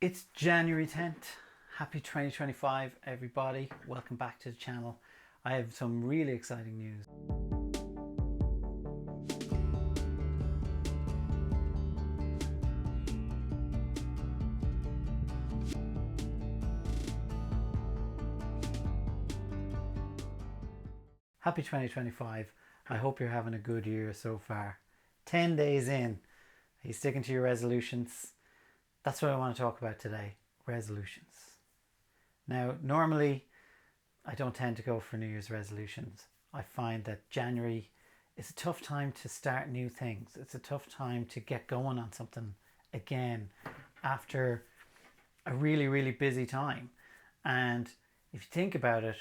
It's January 10th. Happy 2025, everybody. Welcome back to the channel. I have some really exciting news. Happy 2025. I hope you're having a good year so far. 10 days in. Are you sticking to your resolutions? That's what I want to talk about today. Resolutions. Now, normally I don't tend to go for New Year's resolutions. I find that January is a tough time to start new things. It's a tough time to get going on something again after a really, really busy time. And if you think about it,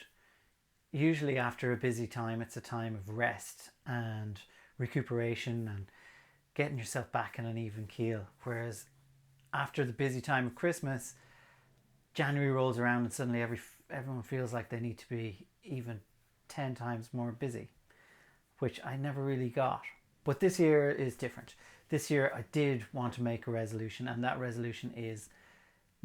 usually after a busy time, it's a time of rest and recuperation and getting yourself back in an even keel. Whereas after the busy time of Christmas, January rolls around and suddenly everyone feels like they need to be even 10 times more busy, which I never really got. But this year is different. This year I did want to make a resolution, and that resolution is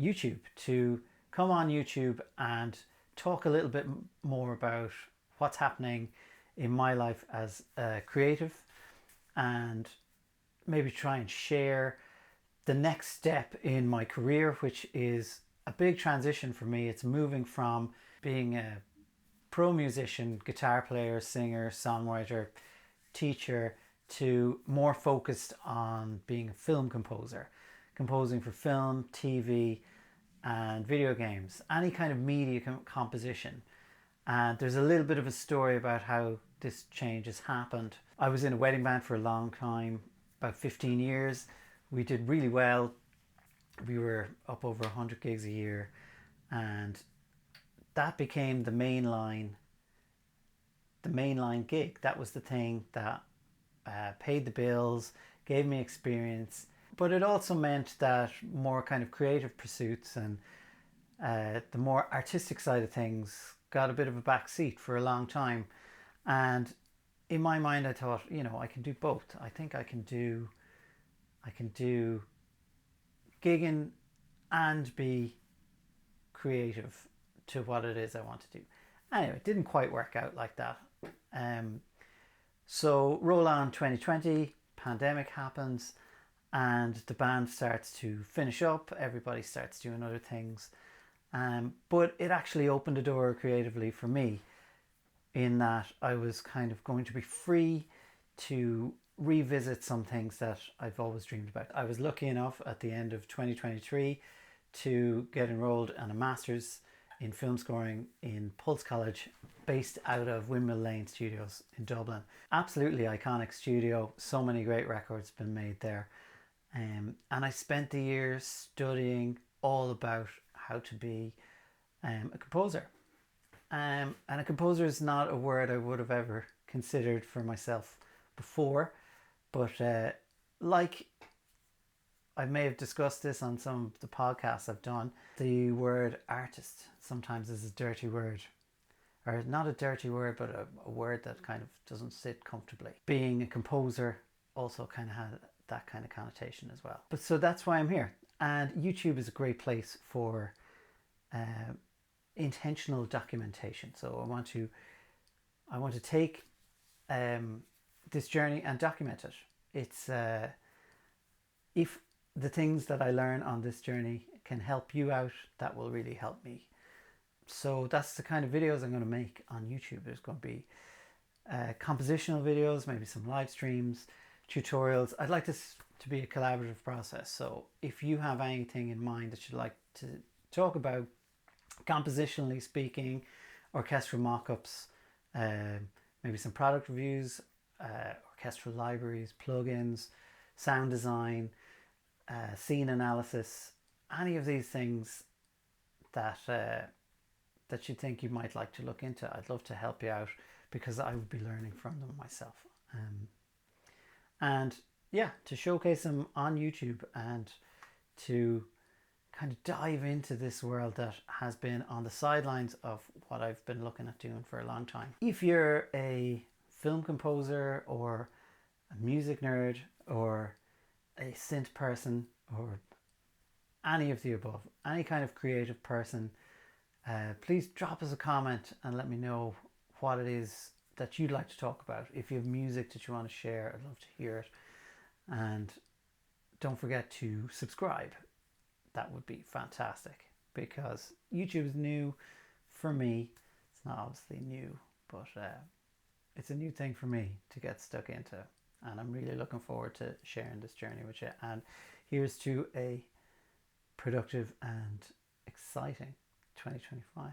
YouTube, to come on YouTube and talk a little bit more about what's happening in my life as a creative, and maybe try and share the next step in my career, which is a big transition for me. It's moving from being a pro musician, guitar player, singer, songwriter, teacher, to more focused on being a film composer, composing for film, TV, and video games, any kind of media composition. And there's a little bit of a story about how this change has happened. I was in a wedding band for a long time, about 15 years. We did really well. We were up over 100 gigs a year, and that became the mainline gig. That was the thing that paid the bills, gave me experience, but it also meant that more kind of creative pursuits and the more artistic side of things got a bit of a back seat for a long time. And in my mind I thought, I can do both. I think I can do gigging and be creative to what it is I want to do. Anyway, it didn't quite work out like that. So roll on 2020, pandemic happens, and the band starts to finish up. Everybody starts doing other things. But it actually opened a door creatively for me, in that I was kind of going to be free to revisit some things that I've always dreamed about. I was lucky enough at the end of 2023 to get enrolled in a master's in film scoring in Pulse College, based out of Windmill Lane Studios in Dublin. Absolutely iconic studio, so many great records been made there. And I spent the year studying all about how to be a composer. And a composer is not a word I would have ever considered for myself before. But like I may have discussed this on some of the podcasts I've done, the word artist sometimes is a dirty word. Or not a dirty word, but a word that kind of doesn't sit comfortably. Being a composer also kind of had that kind of connotation as well. But so that's why I'm here. And YouTube is a great place for intentional documentation. So I want to take this journey and document it. It's if the things that I learn on this journey can help you out, that will really help me. So that's the kind of videos I'm going to make on YouTube. There's going to be compositional videos, maybe some live streams, tutorials. I'd like this to be a collaborative process. So if you have anything in mind that you'd like to talk about, compositionally speaking, orchestral mock-ups, maybe some product reviews, orchestral libraries, plugins, sound design, scene analysis, any of these things that you think you might like to look into, I'd love to help you out, because I would be learning from them myself. And yeah, to showcase them on YouTube and to kind of dive into this world that has been on the sidelines of what I've been looking at doing for a long time. If you're a film composer or a music nerd or a synth person or any of the above, any kind of creative person, please drop us a comment and let me know what it is that you'd like to talk about. If you have music that you want to share, I'd love to hear it. And don't forget to subscribe. That would be fantastic, because YouTube is new for me. It's not obviously new, but it's a new thing for me to get stuck into, and I'm really looking forward to sharing this journey with you. And here's to a productive and exciting 2025.